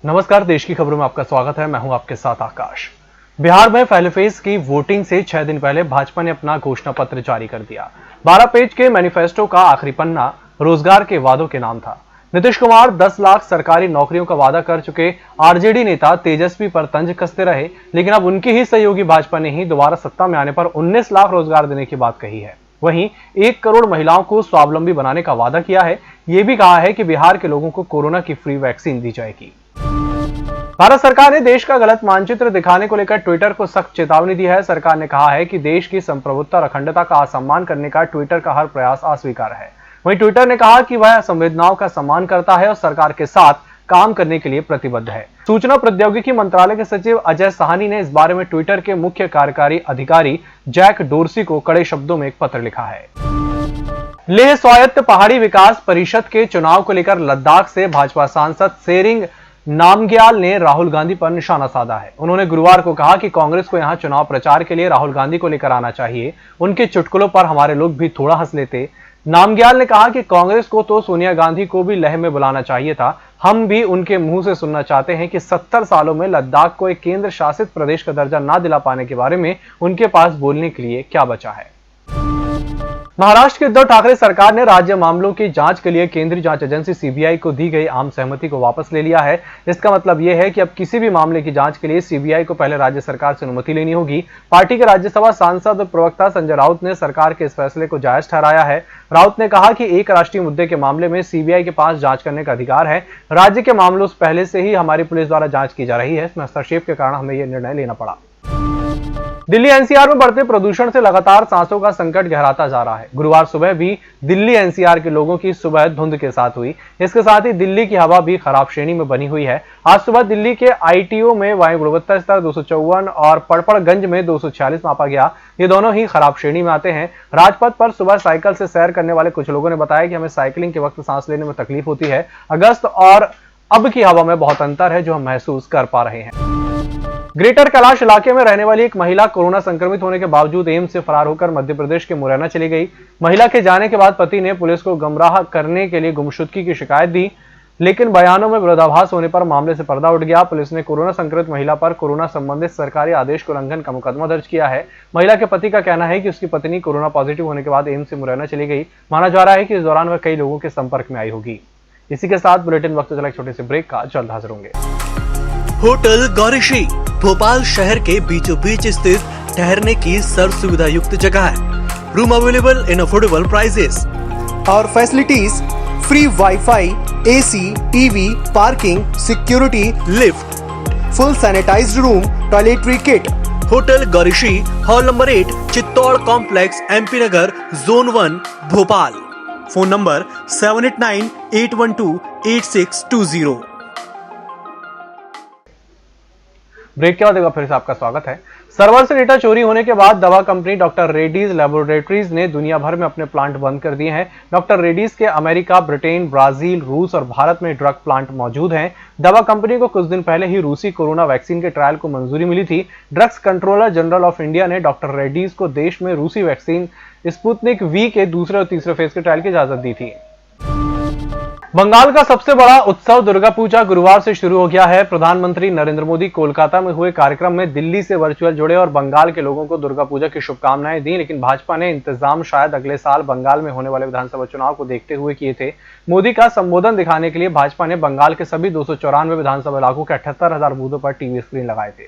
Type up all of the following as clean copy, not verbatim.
नमस्कार, देश की खबरों में आपका स्वागत है। मैं हूं आपके साथ आकाश। बिहार में पहले फेज की वोटिंग से 6 दिन पहले भाजपा ने अपना घोषणा पत्र जारी कर दिया। 12 पेज के मैनिफेस्टो का आखिरी पन्ना रोजगार के वादों के नाम था। नीतीश कुमार 10 लाख सरकारी नौकरियों का वादा कर चुके आरजेडी नेता तेजस्वी पर तंज कसते रहे, लेकिन अब उनकी ही सहयोगी भाजपा ने ही दोबारा सत्ता में आने पर 19 लाख रोजगार देने की बात कही है। वहीं 1 करोड़ महिलाओं को स्वावलंबी बनाने का वादा किया है। यह भी कहा है कि बिहार के लोगों को कोरोना की फ्री वैक्सीन दी जाएगी। भारत सरकार ने देश का गलत मानचित्र दिखाने को लेकर ट्विटर को सख्त चेतावनी दी है। सरकार ने कहा है कि देश की संप्रभुता और अखंडता का असम्मान करने का ट्विटर का हर प्रयास अस्वीकार है। वहीं ट्विटर ने कहा कि वह संवेदनाओं का सम्मान करता है और सरकार के साथ काम करने के लिए प्रतिबद्ध है। सूचना प्रौद्योगिकी मंत्रालय के सचिव अजय साहनी ने इस बारे में ट्विटर के मुख्य कार्यकारी अधिकारी जैक डोरसी को कड़े शब्दों में एक पत्र लिखा है। लेह स्वायत्त पहाड़ी विकास परिषद के चुनाव को लेकर लद्दाख से भाजपा सांसद सेरिंग नामग्याल ने राहुल गांधी पर निशाना साधा है। उन्होंने गुरुवार को कहा कि कांग्रेस को यहां चुनाव प्रचार के लिए राहुल गांधी को लेकर आना चाहिए। उनके चुटकुलों पर हमारे लोग भी थोड़ा हंस लेते। नामग्याल ने कहा कि कांग्रेस को तो सोनिया गांधी को भी लेह में बुलाना चाहिए था। हम भी उनके मुंह से सुनना चाहते हैं कि 70 सालों में लद्दाख को एक केंद्र शासित प्रदेश का दर्जा ना दिला पाने के बारे में उनके पास बोलने के लिए क्या बचा है। महाराष्ट्र की उद्धव ठाकरे सरकार ने राज्य मामलों की जांच के लिए केंद्रीय जांच एजेंसी सीबीआई को दी गई आम सहमति को वापस ले लिया है। इसका मतलब यह है कि अब किसी भी मामले की जांच के लिए सीबीआई को पहले राज्य सरकार से अनुमति लेनी होगी। पार्टी के राज्यसभा सांसद और प्रवक्ता संजय राउत ने सरकार के इस फैसले को जायज ठहराया है। राउत ने कहा कि एक राष्ट्रीय मुद्दे के मामले में सीबीआई के पास जांच करने का अधिकार है। राज्य के मामलों से पहले से ही हमारी पुलिस द्वारा जांच की जा रही है। इसमें हस्तक्षेप के कारण हमें यह निर्णय लेना पड़ा। दिल्ली एनसीआर में बढ़ते प्रदूषण से लगातार सांसों का संकट गहराता जा रहा है। गुरुवार सुबह भी दिल्ली एनसीआर के लोगों की सुबह धुंध के साथ हुई। इसके साथ ही दिल्ली की हवा भी खराब श्रेणी में बनी हुई है। आज सुबह दिल्ली के आईटीओ में वायु गुणवत्ता स्तर 254 और पड़पड़गंज में 246 मापा गया। ये दोनों ही खराब श्रेणी में आते हैं। राजपथ पर सुबह साइकिल से सैर करने वाले कुछ लोगों ने बताया कि हमें साइकिलिंग के वक्त सांस लेने में तकलीफ होती है। अगस्त और अब की हवा में बहुत अंतर है जो हम महसूस कर पा रहे हैं। ग्रेटर कैलाश इलाके में रहने वाली एक महिला कोरोना संक्रमित होने के बावजूद एम्स से फरार होकर मध्य प्रदेश के मुरैना चली गई। महिला के जाने के बाद पति ने पुलिस को गुमराह करने के लिए गुमशुदगी की शिकायत दी, लेकिन बयानों में विरोधाभास होने पर मामले से पर्दा उठ गया। पुलिस ने कोरोना संक्रमित महिला पर कोरोना संबंधित सरकारी आदेश के उल्लंघन का मुकदमा दर्ज किया है। महिला के पति का कहना है कि उसकी पत्नी कोरोना पॉजिटिव होने के बाद एम्स से मुरैना चली गई। माना जा रहा है कि इस दौरान वह कई लोगों के संपर्क में आई होगी। इसी के साथ बुलेटिन वक्त चला एक छोटे से ब्रेक का, जल्द हाजिर होंगे। होटल गौरीशी भोपाल शहर के बीचों बीच स्थित ठहरने की सर्व सुविधा युक्त जगह है। Room available in affordable prices और facilities free wifi, AC, TV, parking, security, lift, full sanitised room, toiletry kit. Hotel Gaurishi, hall number 8, Chittor complex, MP Nagar, zone 1, Bhopal. Phone number 7898128620। Break के बाद एक बार फिर से आपका स्वागत है। सर्वर से डेटा चोरी होने के बाद दवा कंपनी डॉक्टर रेड्डीज लैबोरेटरीज ने दुनिया भर में अपने प्लांट बंद कर दिए हैं। डॉक्टर रेड्डीज के अमेरिका, ब्रिटेन, ब्राजील, रूस और भारत में ड्रग प्लांट मौजूद हैं। दवा कंपनी को कुछ दिन पहले ही रूसी कोरोना वैक्सीन के ट्रायल को मंजूरी मिली थी। Drugs controller general of India ने डॉक्टर रेड्डीज को देश में रूसी वैक्सीन स्पुतनिक वी के दूसरे और तीसरे फेज के ट्रायल की इजाजत दी थी। बंगाल का सबसे बड़ा उत्सव दुर्गा पूजा गुरुवार से शुरू हो गया है। प्रधानमंत्री नरेंद्र मोदी कोलकाता में हुए कार्यक्रम में दिल्ली से वर्चुअल जुड़े और बंगाल के लोगों को दुर्गा पूजा की शुभकामनाएं दी, लेकिन भाजपा ने इंतजाम शायद अगले साल बंगाल में होने वाले विधानसभा चुनाव को देखते हुए किए थे। मोदी का संबोधन दिखाने के लिए भाजपा ने बंगाल के सभी 294 विधानसभा इलाकों के 78,000 बूथों पर टीवी स्क्रीन लगाए थे।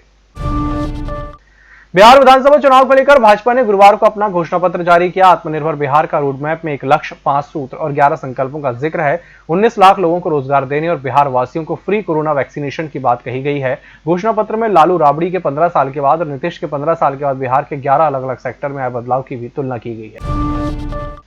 बिहार विधानसभा चुनाव को लेकर भाजपा ने गुरुवार को अपना घोषणा पत्र जारी किया। आत्मनिर्भर बिहार का रोड मैप में 1 लक्ष्य, 5 सूत्र और 11 संकल्पों का जिक्र है। 19 लाख लोगों को रोजगार देने और बिहार वासियों को फ्री कोरोना वैक्सीनेशन की बात कही गई है। घोषणा पत्र में लालू राबड़ी के 15 साल के बाद और नीतीश के 15 साल के बाद बिहार के 11 अलग अलग सेक्टर में आए बदलाव की भी तुलना की गई है।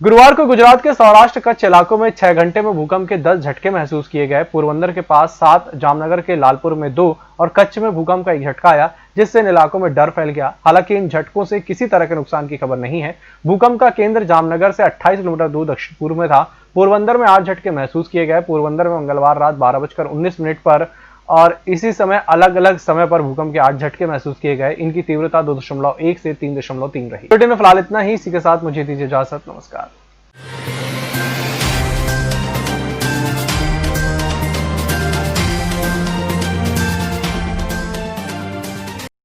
गुरुवार को गुजरात के सौराष्ट्र कच्छ इलाकों में 6 घंटे में भूकंप के 10 झटके महसूस किए गए। पोरबंदर के पास 7, जामनगर के लालपुर में 2 और कच्छ में भूकंप का एक झटका आया, जिससे इन इलाकों में डर फैल गया। हालांकि इन झटकों से किसी तरह के नुकसान की खबर नहीं है। भूकंप का केंद्र जामनगर से 28 किलोमीटर दूर दक्षिण पूर्व में था। पोरबंदर में 8 झटके महसूस किए गए। पोरबंदर में मंगलवार रात 12:19 पर और इसी समय अलग अलग समय पर भूकंप के 8 झटके महसूस किए गए। इनकी तीव्रता 2.1 से 3.3 रही। बुलेटिन में फिलहाल इतना ही। इसी के साथ मुझे दीजिए इजाजत। नमस्कार।